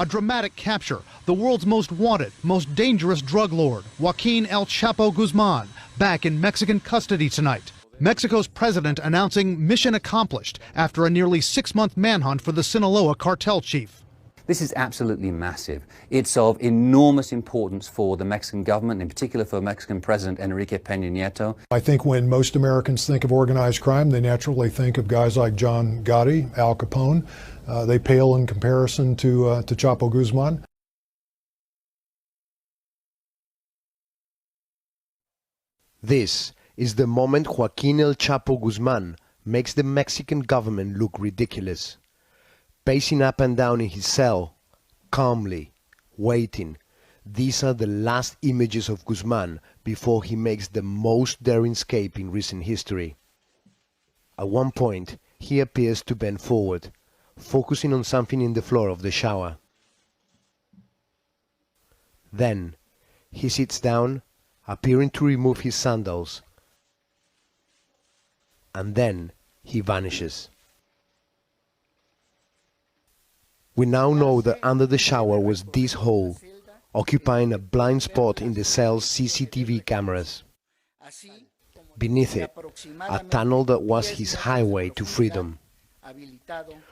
A dramatic capture. The world's most wanted, most dangerous drug lord, Joaquin El Chapo Guzman, back in Mexican custody tonight. Mexico's president announcing mission accomplished after a nearly 6-month manhunt for the Sinaloa cartel chief. This is absolutely massive. It's of enormous importance for the Mexican government, in particular for Mexican President Enrique Peña Nieto. I think when most Americans think of organized crime, they naturally think of guys like John Gotti, Al Capone. They pale in comparison to Chapo Guzman. This is the moment Joaquin El Chapo Guzman makes the Mexican government look ridiculous. Pacing up and down in his cell, calmly, waiting. These are the last images of Guzman before he makes the most daring escape in recent history. At one point, he appears to bend forward, focusing on something in the floor of the shower. Then, he sits down, appearing to remove his sandals, and then he vanishes. We now know that under the shower was this hole, occupying a blind spot in the cell's CCTV cameras. Beneath it, a tunnel that was his highway to freedom.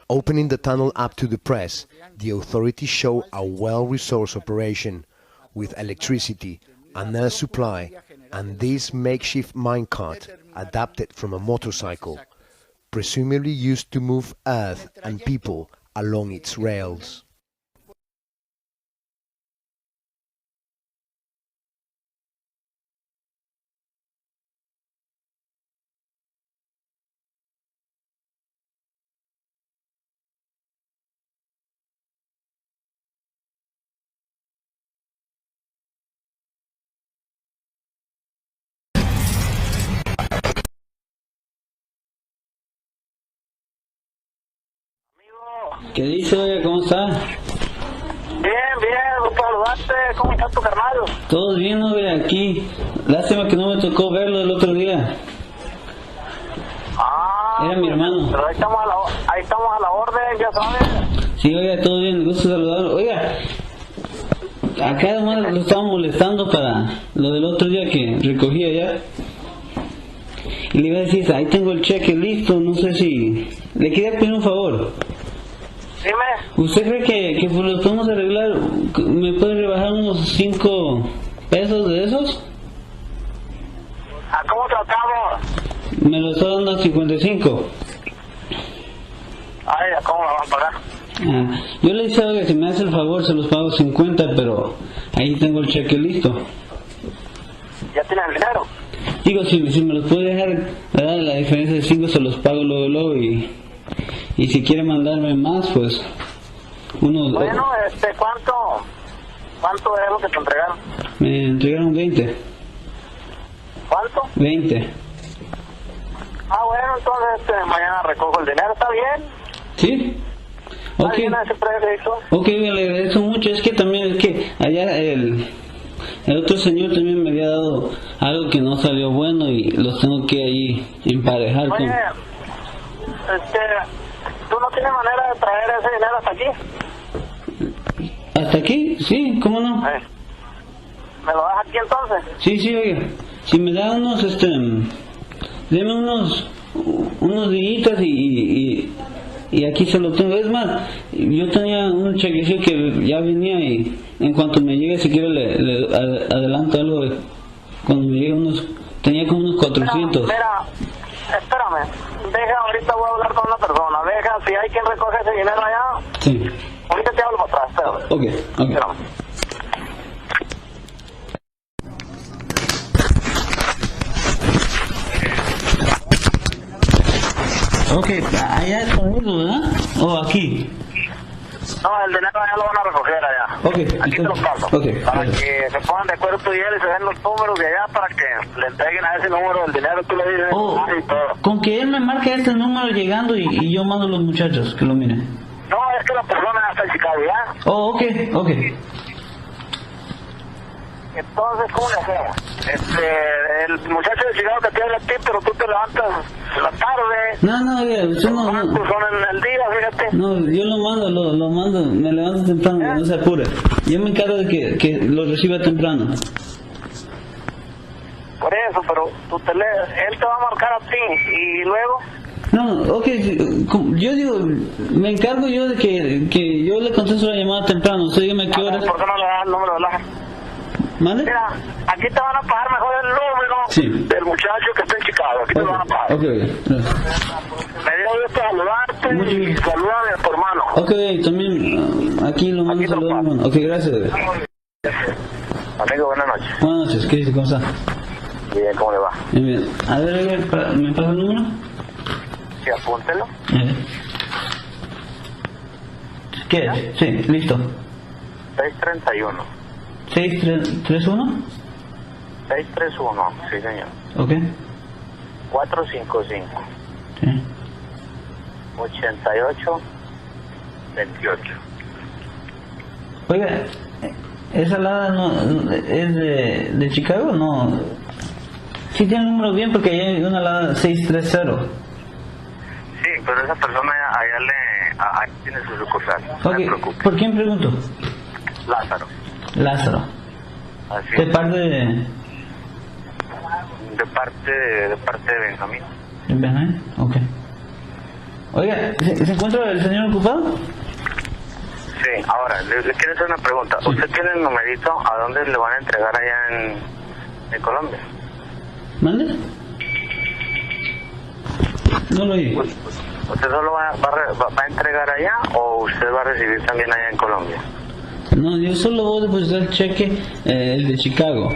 Opening the tunnel up to the press, the authorities show a well-resourced operation, with electricity, an air supply, and this makeshift minecart adapted from a motorcycle, presumably used to move earth and people along its rails. ¿Qué dice, oye? ¿Cómo está? Bien, gusto saludarte. ¿Cómo está tu carnal? Todo bien, oye, aquí. Lástima que no me tocó verlo el otro día. Era mi hermano. Pero ahí estamos a la orden, ya sabes. Sí, oiga, todo bien, gusto saludarlo. Oiga, acá además lo estaba molestando para lo del otro día que recogí allá. Y le iba a decir, ahí tengo el cheque listo, no sé si... Le quería pedir un favor. Dime. ¿Usted cree que pues lo podemos arreglar? ¿Me puede rebajar unos 5 pesos de esos? ¿A cómo tratamos? Me lo está dando a 55. Ay, ¿a cómo lo van a pagar? Yo le decía que si me hace el favor se los pago 50, pero ahí tengo el cheque listo. ¿Ya tienes el dinero? Digo, si me los puede dejar, ¿verdad? La diferencia de 5 se los pago luego y si quiere mandarme más, pues unos... Bueno, ¿cuánto es lo que te entregaron? Me entregaron 20. ¿Cuánto? 20. Ah, bueno, entonces mañana recojo el dinero, ¿está bien? ¿Sí? Ok. ¿Está bien ese precio? Ok, le agradezco mucho. Es que también, allá el otro señor también me había dado algo que no salió bueno y los tengo que ahí emparejar. Oye, ¿tú no tienes manera de traer ese dinero hasta aquí? ¿Hasta aquí? Sí, ¿cómo no? ¿Me lo das aquí entonces? Sí, oiga. Si me da deme unos días y aquí se lo tengo. Es más, yo tenía un chequecito que ya venía y en cuanto me llegue, si quiere le adelanto algo. Cuando me llegue tenía como unos 400. Mira, espérame, ahorita voy a hablar con una persona, si hay quien recoge ese dinero allá, sí. Ahorita te hablo para atrás, espérame. Ok. Espérame. Ok, allá está eso, ¿verdad? ¿O aquí? No, el dinero allá lo van a recoger allá. Ok, aquí te lo paso. Okay, para que se pongan de acuerdo tú y él y se den los números de allá para que le entreguen a ese número el dinero, tú le dices y todo. Con que él me marque este número llegando y yo mando a los muchachos que lo miren. No, es que la persona ya está en Chicago ya. Oh, ok. Entonces, ¿cómo le hacemos? el muchacho de Chicago que te habla a ti, pero tú te levantas en la tarde. No, oiga, usted Los no. bancos son en el día, fíjate. No, yo lo mando, me levanto temprano, no se apure. Yo me encargo de que lo reciba temprano. Por eso, pero él te va a marcar a ti y luego... No, ok, yo digo, me encargo yo de que yo le contesto la llamada temprano, usted dígame a qué hora. ¿Por qué no le das el número de la... ¿Mande? Mira, aquí te van a pagar mejor el número del muchacho que está en Chicago, aquí te lo van a pagar. Ok, Me dio gusto saludarte y saludame a tu hermano. ok, también aquí lo mando a saludar a mi hermano. Ok, gracias. Amigo, buenas noches. Buenas noches, ¿qué dice? ¿Cómo está? Bien, ¿cómo le va? Bien, bien. A ver, ¿me pasa el número? Sí, apúntelo. ¿Qué es? Sí, listo. 631. ¿631? 631, sí señor. Ok. 455. Sí. 88 28. Oiga, ¿esa alada no es de Chicago? No. Sí tiene el número bien porque hay una alada 630. Sí, pero esa persona allá tiene su sucursal. No Okay. se preocupe. ¿Por quién pregunto? Lázaro. Lázaro. Así ¿De es. parte de de Benjamín. Benjamín? Ok. Oiga, ¿se encuentra el señor ocupado? Sí, ahora, le quiero hacer una pregunta. Sí. ¿Usted tiene el numerito a dónde le van a entregar allá en Colombia? ¿Mande? No lo oí. ¿Usted solo va a entregar allá o usted va a recibir también allá en Colombia? No, yo solo voy a depositar el cheque, el de Chicago.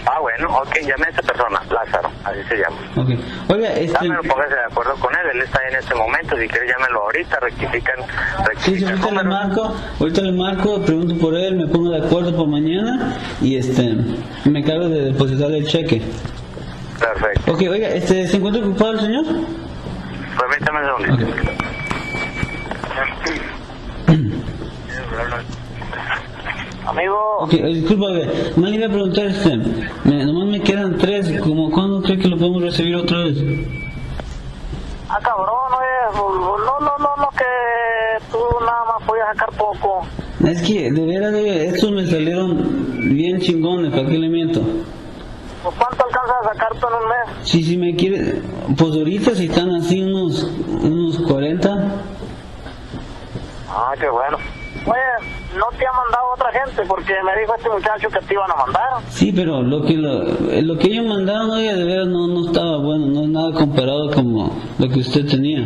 Ah, bueno, ok, llame a esa persona, Lázaro, así se llama. Okay. Oiga, Dámelo, póngase de acuerdo con él está ahí en este momento, si quiere llámelo ahorita, rectifican sí, ahorita le marco, pregunto por él, me pongo de acuerdo por mañana y me encargo de depositarle el cheque. Perfecto. Ok, oiga, ¿se encuentra ocupado el señor? Permítame un segundito. Okay. Amigo. Ok, disculpa, nomás le iba a preguntar, nomás me quedan 3, como ¿cuándo cree que lo podemos recibir otra vez? Ah, cabrón, no, que tú nada más podías sacar poco. Es que, de veras, estos me salieron bien chingones, ¿para qué le miento? ¿Pues cuánto alcanzas a sacar tú en un mes? Si me quiere, pues ahorita si están así unos 40. Ah, qué bueno. Oye, no te ha mandado otra gente porque me dijo este muchacho que te iban a mandar. Sí, pero lo que ellos mandaron, oiga, de veras no estaba bueno, no es nada comparado como lo que usted tenía.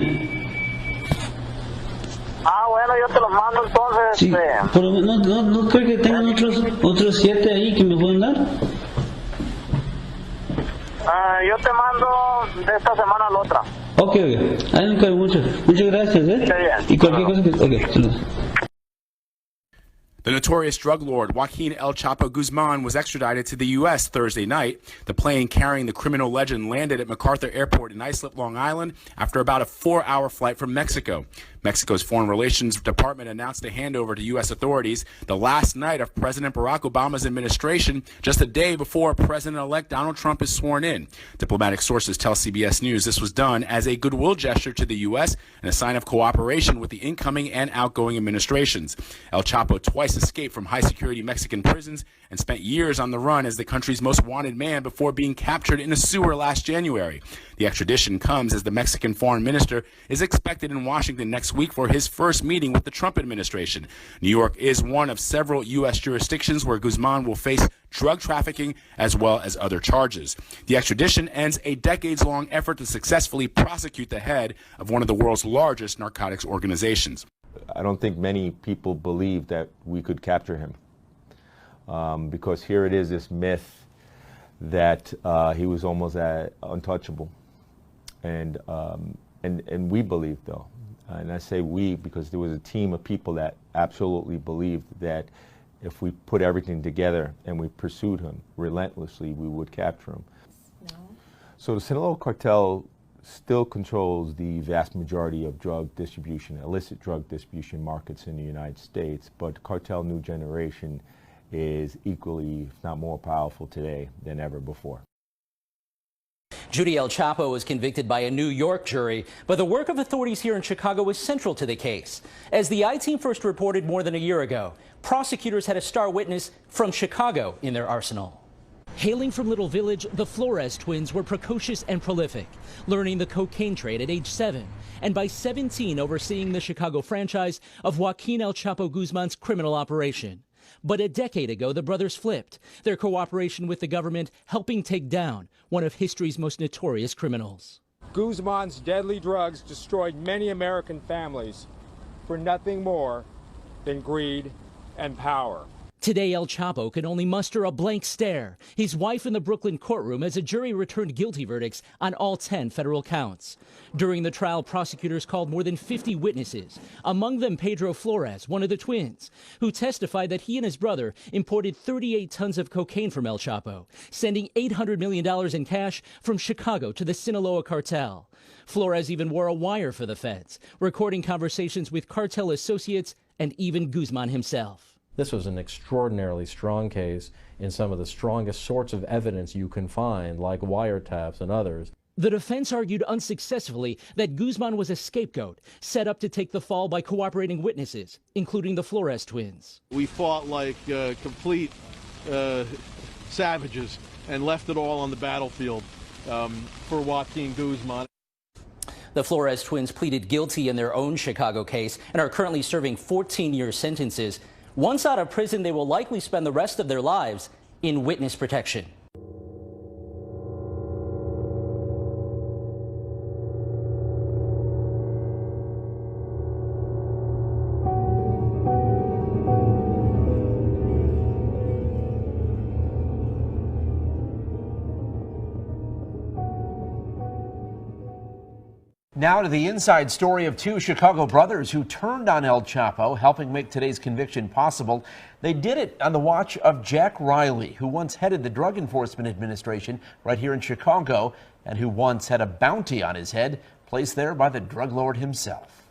Ah, bueno, yo te los mando entonces. Sí, pero no creo que tengan otros 7 ahí que me pueden dar. Yo te mando de esta semana a la otra. Ok, ahí me encargo mucho. Muchas gracias, Está bien. Y cualquier cosa que... Ok, saludos. The notorious drug lord Joaquin El Chapo Guzman was extradited to the U.S. Thursday night. The plane carrying the criminal legend landed at MacArthur Airport in Islip, Long Island, after about a 4-hour flight from Mexico. Mexico's Foreign Relations Department announced a handover to U.S. authorities the last night of President Barack Obama's administration, just a day before President-elect Donald Trump is sworn in. Diplomatic sources tell CBS News this was done as a goodwill gesture to the U.S. and a sign of cooperation with the incoming and outgoing administrations. El Chapo twice escaped from high-security Mexican prisons and spent years on the run as the country's most wanted man before being captured in a sewer last January. The extradition comes as the Mexican foreign minister is expected in Washington next week for his first meeting with the Trump administration. New York is one of several U.S. jurisdictions where Guzman will face drug trafficking as well as other charges. The extradition ends a decades-long effort to successfully prosecute the head of one of the world's largest narcotics organizations. I don't think many people believe that we could capture him because here it is, this myth that he was almost untouchable. And we believe, though, and I say we because there was a team of people that absolutely believed that if we put everything together and we pursued him relentlessly, we would capture him. No. So the Sinaloa cartel still controls the vast majority of drug distribution, illicit drug distribution markets in the United States, but Cartel New Generation is equally, if not more powerful today than ever before. Judy El Chapo was convicted by a New York jury, but the work of authorities here in Chicago was central to the case. As the I-Team first reported more than a year ago, prosecutors had a star witness from Chicago in their arsenal. Hailing from Little Village, the Flores twins were precocious and prolific, learning the cocaine trade at age 7, and by 17 overseeing the Chicago franchise of Joaquin El Chapo Guzman's criminal operation. But a decade ago, the brothers flipped, their cooperation with the government helping take down one of history's most notorious criminals. Guzman's deadly drugs destroyed many American families for nothing more than greed and power. Today, El Chapo could only muster a blank stare, his wife in the Brooklyn courtroom as a jury returned guilty verdicts on all 10 federal counts. During the trial, prosecutors called more than 50 witnesses, among them Pedro Flores, one of the twins, who testified that he and his brother imported 38 tons of cocaine from El Chapo, sending $800 million in cash from Chicago to the Sinaloa cartel. Flores even wore a wire for the feds, recording conversations with cartel associates and even Guzman himself. This was an extraordinarily strong case in some of the strongest sorts of evidence you can find, like wiretaps and others. The defense argued unsuccessfully that Guzman was a scapegoat, set up to take the fall by cooperating witnesses, including the Flores twins. We fought like complete savages and left it all on the battlefield for Joaquin Guzman. The Flores twins pleaded guilty in their own Chicago case and are currently serving 14-year sentences. Once out of prison, they will likely spend the rest of their lives in witness protection. Now to the inside story of two Chicago brothers who turned on El Chapo, helping make today's conviction possible. They did it on the watch of Jack Riley, who once headed the Drug Enforcement Administration right here in Chicago, and who once had a bounty on his head placed there by the drug lord himself.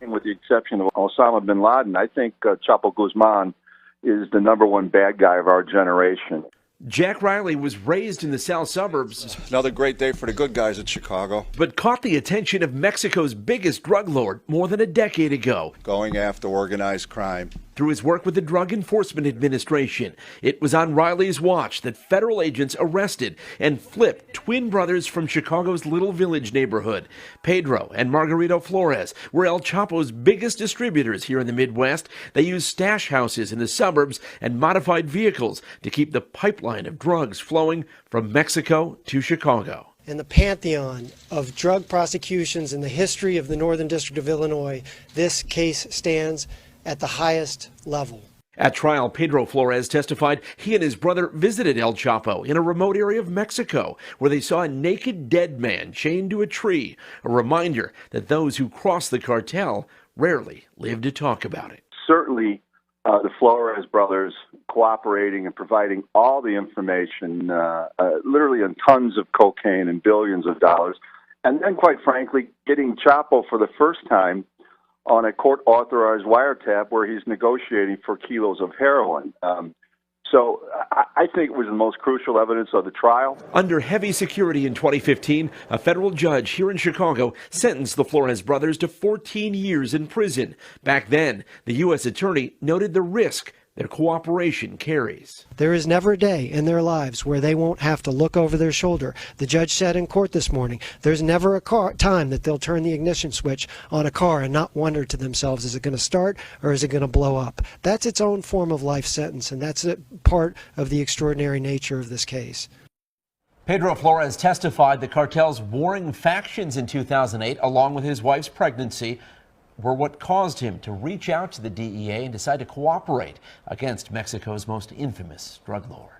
With the exception of Osama bin Laden, I think Chapo Guzman is the #1 bad guy of our generation. Jack Riley was raised in the south suburbs. Another great day for the good guys at Chicago. But caught the attention of Mexico's biggest drug lord more than a decade ago. Going after organized crime. Through his work with the Drug Enforcement Administration, it was on Riley's watch that federal agents arrested and flipped twin brothers from Chicago's Little Village neighborhood. Pedro and Margarito Flores were El Chapo's biggest distributors here in the Midwest. They used stash houses in the suburbs and modified vehicles to keep the pipeline of drugs flowing from Mexico to Chicago. In the pantheon of drug prosecutions in the history of the Northern District of Illinois, this case stands at the highest level. At trial, Pedro Flores testified he and his brother visited El Chapo in a remote area of Mexico where they saw a naked dead man chained to a tree, a reminder that those who cross the cartel rarely live to talk about it. Certainly, the Flores brothers cooperating and providing all the information, literally on tons of cocaine and billions of dollars, and then, quite frankly, getting Chapo for the first time on a court-authorized wiretap where he's negotiating for kilos of heroin. So I think it was the most crucial evidence of the trial. Under heavy security in 2015, a federal judge here in Chicago sentenced the Flores brothers to 14 years in prison. Back then, the U.S. attorney noted the risk their cooperation carries. There is never a day in their lives where they won't have to look over their shoulder. The judge said in court this morning, there's never a time that they'll turn the ignition switch on a car and not wonder to themselves, is it going to start or is it going to blow up? That's its own form of life sentence, and that's a part of the extraordinary nature of this case. Pedro Flores testified the cartel's warring factions in 2008, along with his wife's pregnancy, were what caused him to reach out to the DEA and decide to cooperate against Mexico's most infamous drug lord.